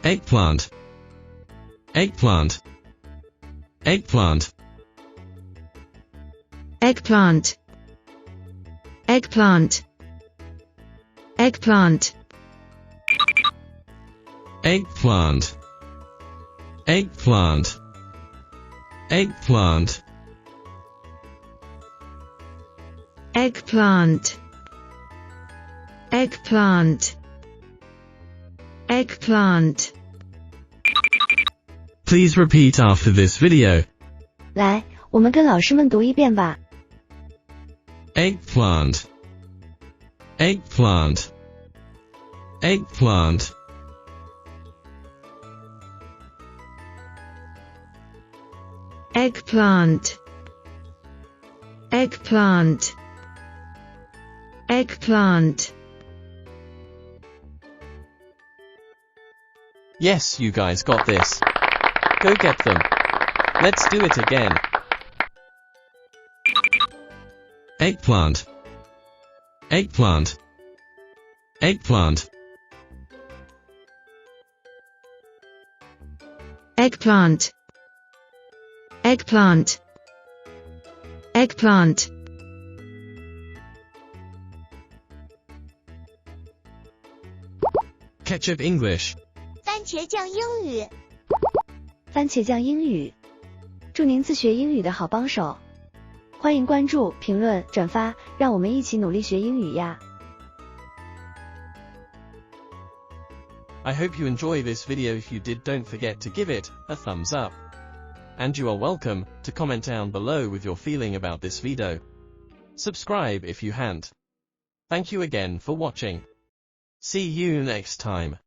Eggplant. Eggplant. Eggplant. Eggplant. Eggplant. Eggplant. Eggplant. Eggplant. Eggplant. Eggplant. Eggplant. Eggplant. Please repeat after this video. 来，我们跟老师们读一遍吧。Eggplant. Eggplant. Eggplant. Eggplant. Eggplant. Eggplant. Yes, you guys got this. Go get them. Let's do it again. Eggplant. Eggplant. Eggplant. Eggplant. Eggplant. Eggplant. Ketchup English. 番茄酱英语，番茄酱英语，祝您自学英语的好帮手。欢迎关注、评论、转发，让我们一起努力学英语呀！ I hope you enjoy this video. If you did, don't forget to give it a thumbs up. And you are welcome to comment down below with your feeling about this video. Subscribe if you haven't. Thank you again for watching. See you next time.